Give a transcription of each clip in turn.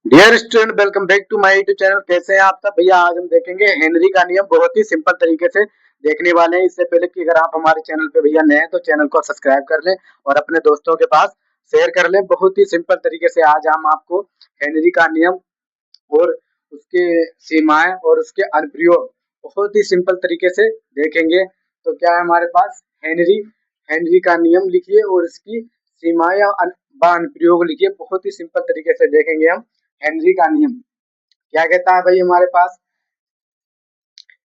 Dear student, welcome back to my YouTube channel. कैसे हैं आप सब? भैया आज हम देखेंगे हेनरी का नियम, बहुत ही सिंपल तरीके से देखने वाले हैं। इससे पहले कि अगर आप हमारे चैनल पे भैया नए हैं तो चैनल को सब्सक्राइब कर लें और अपने दोस्तों के पास शेयर कर लें। बहुत ही सिंपल तरीके से आज हम आपको हेनरी का नियम और उसके सीमाएं और उसके अनुप्रयोग बहुत ही सिंपल तरीके से देखेंगे। तो क्या है हमारे पास? हेनरी हेनरी का नियम लिखिए और इसकी सीमाएं या अनुप्रयोग लिखिए। बहुत ही सिंपल तरीके से देखेंगे हम हेनरी का नियम क्या कहता है। भाई हमारे पास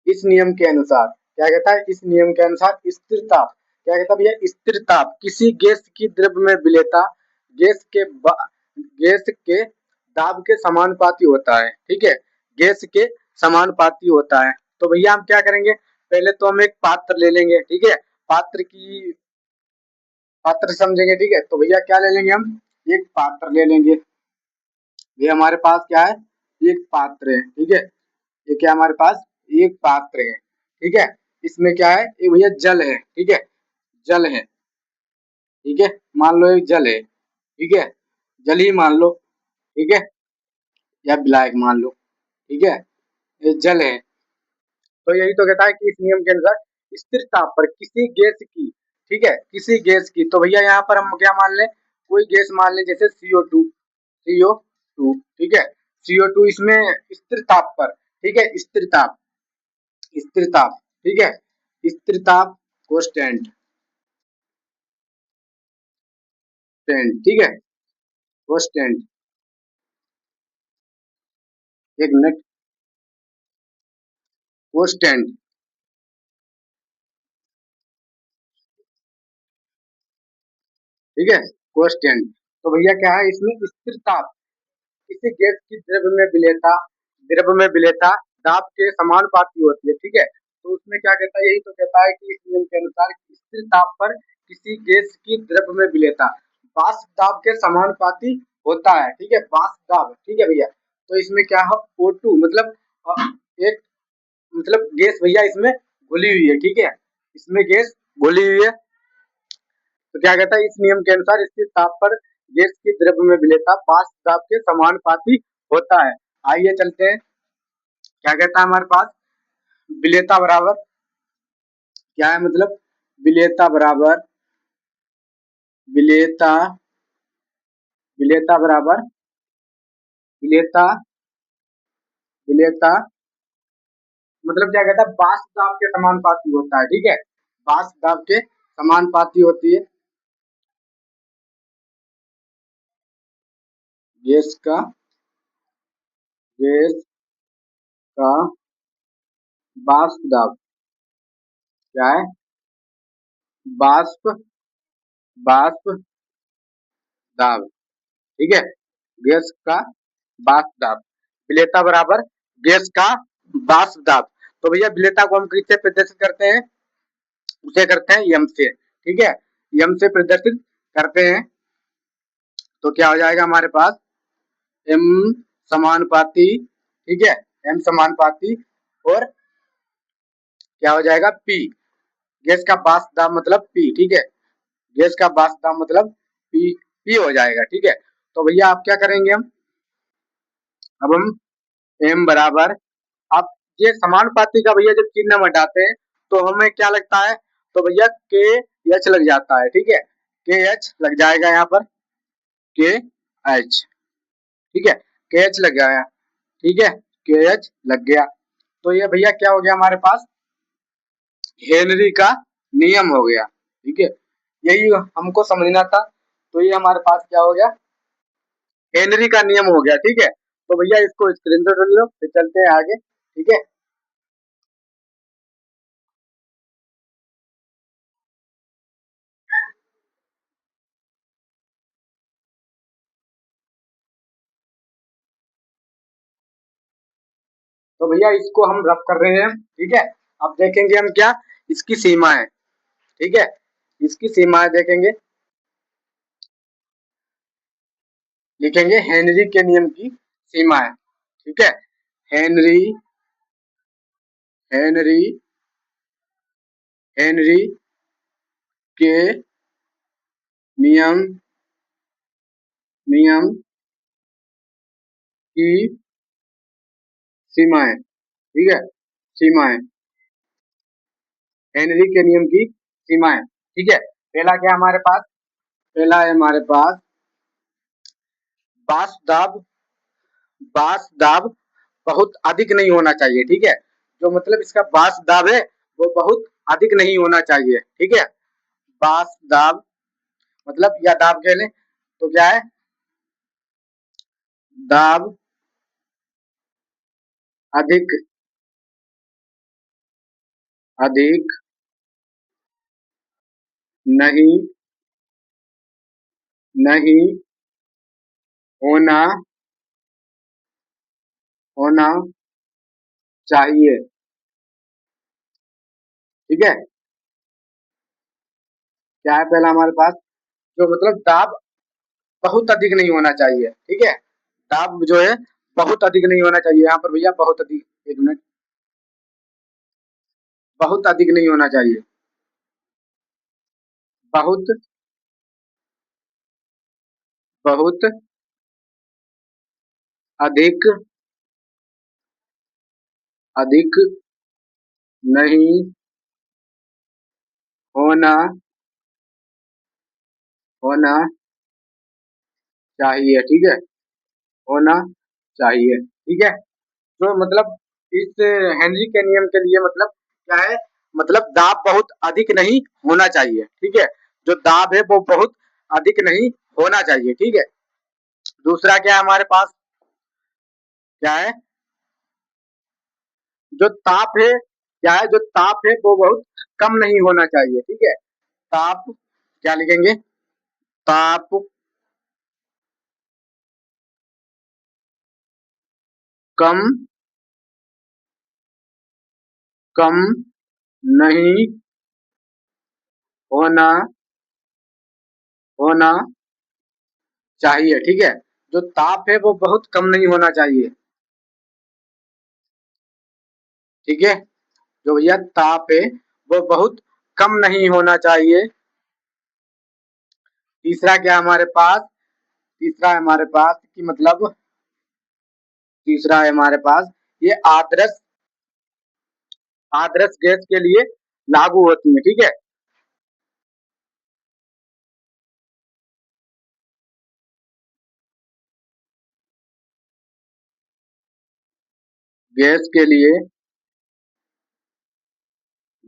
इस नियम के अनुसार क्या कहता है? इस नियम के अनुसार स्थिर ताप क्या कहता है भैया? स्थिर ताप किसी गैस की द्रव्य में विलेयता गैस के दाब के समानुपाती होता है। ठीक है, गैस के समानुपाती होता है। तो भैया हम क्या करेंगे? पहले तो हम एक पात्र ले लेंगे। ठीक है, पात्र की पात्र समझेंगे। ठीक है, तो भैया क्या ले लेंगे? हम एक पात्र ले लेंगे। ये हमारे पास क्या है? एक पात्र है। ठीक है, ये क्या हमारे पास? एक पात्र है। ठीक है, इसमें क्या है? ये भैया जल है। ठीक है, जल है। ठीक है, मान लो एक जल है। ठीक है, जल ही मान लो। ठीक है, या विलायक मान लो। ठीक है, ये जल है। तो यही तो कहता है कि इस नियम के अनुसार स्थिर ताप पर किसी गैस की, ठीक है, किसी गैस की, तो भैया यहाँ पर हम क्या मान लें? कोई गैस मान लें, जैसे CO2। ठीक है, CO2 इसमें स्थिर ताप पर, ठीक है, स्थिर ताप, ठीक है, स्थिर ताप कांस्टेंट, ठीक है, कांस्टेंट। एक मिनट, कांस्टेंट, ठीक है, कांस्टेंट। तो भैया क्या है? इसमें स्थिर ताप किसी गैस की द्रव्य में विलेयता दाब के समानुपाती होती है। ठीक है, तो उसमें क्या कहता है? यही तो कहता है कि इस नियम के अनुसार स्थिर ताप पर किसी गैस की द्रव्य में विलेयता वाष्प दाब के समानुपाती होता है। ठीक है, वाष्प दाब। ठीक है भैया, तो इसमें क्या है? O2 मतलब एक मतलब गैस भैया इसमें घुली हुई है। ठीक है, इसमें गैस घुली हुई है। तो क्या कहता है? इस नियम के अनुसार स्थिर ताप पर गैस की द्रव्य में विलेयता वाष्प दाब के समानुपाती होता है। आइए चलते हैं। क्या कहता है हमारे पास? विलेयता बराबर क्या है? मतलब विलेयता बराबर विलेयता विलेयता बराबर विलेयता विलेयता मतलब क्या कहता है? वाष्प दाब के समानुपाती होता है। ठीक है, वाष्प दाब के समानुपाती होती है गैस का गैस का वाष्प दाब। क्या है? वाष्प वाष्प दाब। ठीक है, गैस का वाष्प दाब। विलेयता बराबर गैस का वाष्प दाब। तो भैया विलेयता को हम किससे प्रदर्शित करते हैं? उसे करते हैं यम से। ठीक है, यम से प्रदर्शित करते हैं। तो क्या हो जाएगा हमारे पास? एम समानुपाती, ठीक है, एम समानुपाती और क्या हो जाएगा? पी। गैस का वाष्प दाब मतलब पी। ठीक है, गैस का वाष्प दाब मतलब पी हो जाएगा। ठीक है, तो भैया आप क्या करेंगे? हम अब हम एम बराबर, आप ये समानुपाती का भैया जब चिन्ह हम हटाते हैं तो हमें क्या लगता है? तो भैया के एच लग जाता है। ठीक है, के एच लग जाएगा यहाँ पर, के एच। ठीक है, के एच लग गया। ठीक है, के एच लग गया। तो ये भैया क्या हो गया हमारे पास? हेनरी का नियम हो गया। ठीक है, यही हमको समझना था। तो ये हमारे पास क्या हो गया? हेनरी का नियम हो गया। ठीक है, तो भैया इसको स्क्रीनशॉट ले लो, फिर चलते हैं आगे। ठीक है, तो भैया इसको हम रब कर रहे हैं। ठीक है, अब देखेंगे हम क्या? इसकी सीमा है। ठीक है, इसकी सीमाएं देखेंगे, लिखेंगे हेनरी के नियम की सीमाएं। ठीक है, हेनरी हेनरी हेनरी के नियम नियम की सीमाएं, ठीक है, सीमाएं, हेनरी के नियम की सीमाएं, ठीक है। पहला क्या है हमारे पास, पहला है हमारे पास बांस दाब, बांस दाब बहुत अधिक नहीं होना चाहिए, ठीक है। जो मतलब इसका बांस दाब है वो बहुत अधिक नहीं होना चाहिए, ठीक है। बांस दाब मतलब या दाब कह लें तो क्या है, दाब अधिक, अधिक नहीं, नहीं होना, होना चाहिए, ठीक है। क्या है पहला हमारे पास, जो मतलब दाब बहुत अधिक नहीं होना चाहिए, ठीक है। दाब जो है बहुत अधिक नहीं होना चाहिए, यहाँ पर भैया बहुत अधिक, एक मिनट, बहुत अधिक नहीं होना चाहिए, बहुत, बहुत अधिक, अधिक नहीं होना, होना चाहिए, ठीक है, होना चाहिए, ठीक है। तो मतलब इस हेनरी के नियम के लिए मतलब क्या है, मतलब दाब बहुत अधिक नहीं होना चाहिए, ठीक है। जो दाब है वो बहुत अधिक नहीं होना चाहिए, ठीक है। दूसरा क्या है हमारे पास, क्या है, जो ताप है, क्या है, जो ताप है वो बहुत कम नहीं होना चाहिए, ठीक है। ताप क्या लिखेंगे, ताप कम, कम नहीं होना, होना चाहिए, ठीक है। जो ताप है वो बहुत कम नहीं होना चाहिए, ठीक है। जो भैया ताप है वो बहुत कम नहीं होना चाहिए। तीसरा क्या है हमारे पास, तीसरा है हमारे पास कि मतलब, तीसरा है हमारे पास ये आदर्श, आदर्श गैस के लिए लागू होती है, ठीक है। गैस के लिए,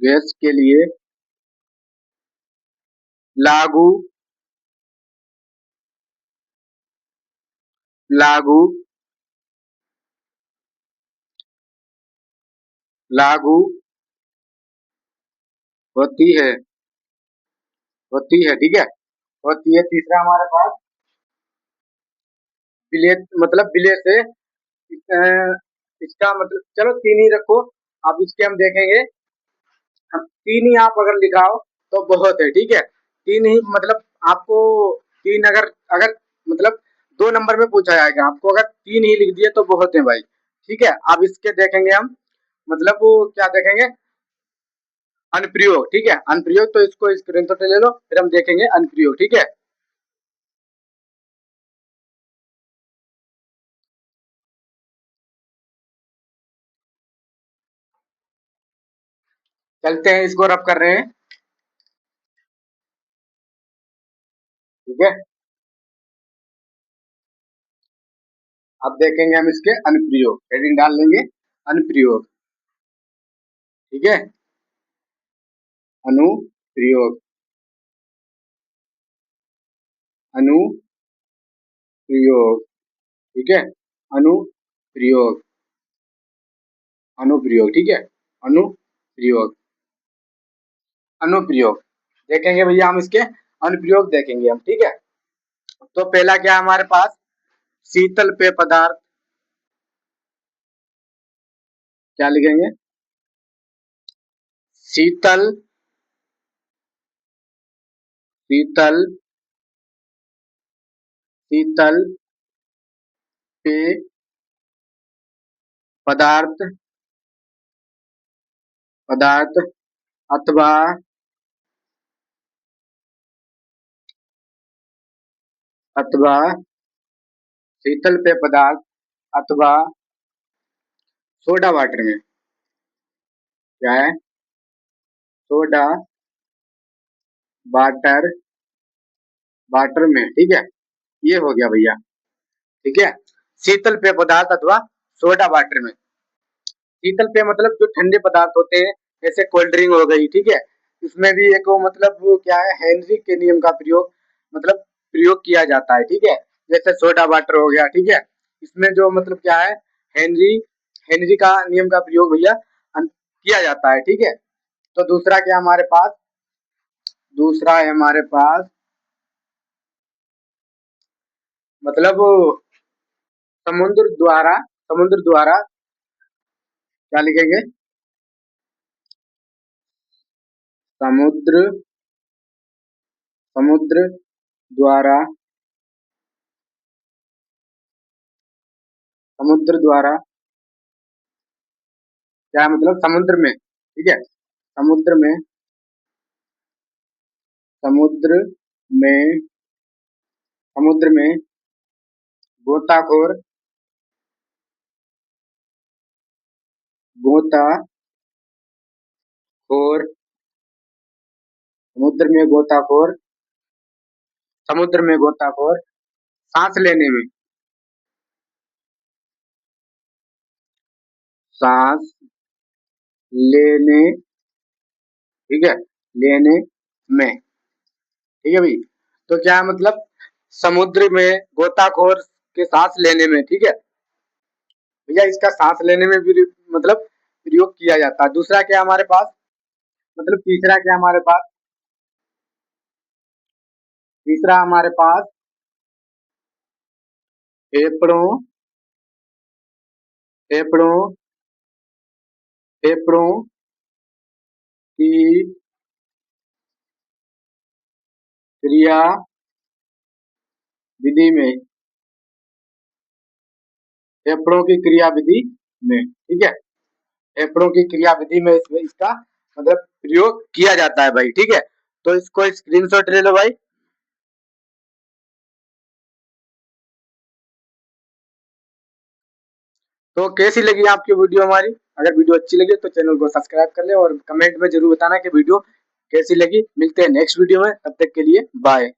गैस के लिए लागू, लागू, लागू होती है, होती है, ठीक है, होती है। तीसरा हमारे पास विलेय, मतलब विलेय से इसका मतलब चलो तीन ही रखो, अब इसके हम देखेंगे, हम तीन ही आप अगर लिखाओ तो बहुत है, ठीक है। तीन ही मतलब आपको, तीन अगर, अगर मतलब दो नंबर में पूछा जाएगा आपको, अगर तीन ही लिख दिए तो बहुत है भाई, ठीक है। अब इसके देखेंगे हम, मतलब वो क्या देखेंगे, अनुप्रयोग, ठीक है, अनुप्रयोग, तो इसको स्क्रीन तो ले लो, फिर हम देखेंगे अनुप्रयोग, ठीक है। चलते हैं, इसको रब कर रहे हैं, ठीक है। अब देखेंगे हम इसके अनुप्रयोग, हेडिंग डाल लेंगे अनुप्रयोग, ठीक है, अनुप्रयोग, अनुप्रयोग, ठीक है, अनुप्रयोग, अनुप्रयोग, ठीक है, अनुप्रयोग, अनुप्रयोग देखेंगे भैया हम इसके अनुप्रयोग देखेंगे हम, ठीक है। तो पहला क्या है हमारे पास, शीतल पेय पदार्थ, क्या लिखेंगे, शीतल, शीतल, शीतल पेय पदार्थ, पदार्थ अथवा, अथवा शीतल पेय पदार्थ, अथवा सोडा वाटर में। क्या है? सोडा वाटर, वाटर में, ठीक है। ये हो गया भैया, ठीक है। शीतल पेय पदार्थ अथवा सोडा वाटर में। शीतल पेय मतलब जो ठंडे पदार्थ होते हैं, जैसे कोल्ड ड्रिंक हो गई, ठीक है। इसमें भी एक वो मतलब वो क्या है, हेनरी के नियम का प्रयोग मतलब प्रयोग किया जाता है, ठीक है। जैसे सोडा वाटर हो गया, ठीक है। इसमें जो मतलब क्या है, हेनरी हेनरी का नियम का प्रयोग भैया किया जाता है, ठीक है। तो दूसरा क्या हमारे पास, दूसरा है हमारे पास मतलब समुद्र द्वारा क्या लिखेंगे, समुद्र समुद्र द्वारा, समुद्र द्वारा क्या मतलब समुद्र में, ठीक है। समुद्र में, समुद्र में, समुद्र में गोताखोर, गोताखोर, समुद्र में गोताखोर, समुद्र में गोताखोर सांस लेने में, सांस लेने, ठीक है, लेने में, ठीक है भाई। तो क्या मतलब समुद्र में गोताखोर के सांस लेने में, ठीक है भैया। इसका सांस लेने में भी मतलब प्रयोग किया जाता है। दूसरा क्या हमारे पास, मतलब तीसरा क्या हमारे पास, तीसरा हमारे पास फेफड़ों, फेफड़ों, फेफड़ों की क्रिया विधि में, फेफड़ों की क्रिया विधि में, ठीक है। फेफड़ों की क्रिया विधि में इसमें इसका मतलब प्रयोग किया जाता है भाई, ठीक है। तो इसको स्क्रीनशॉट ले लो भाई। तो कैसी लगी आपकी वीडियो हमारी? अगर वीडियो अच्छी लगी तो चैनल को सब्सक्राइब कर ले और कमेंट में जरूर बताना कि वीडियो कैसी लगी। मिलते हैं नेक्स्ट वीडियो में, तब तक के लिए बाय।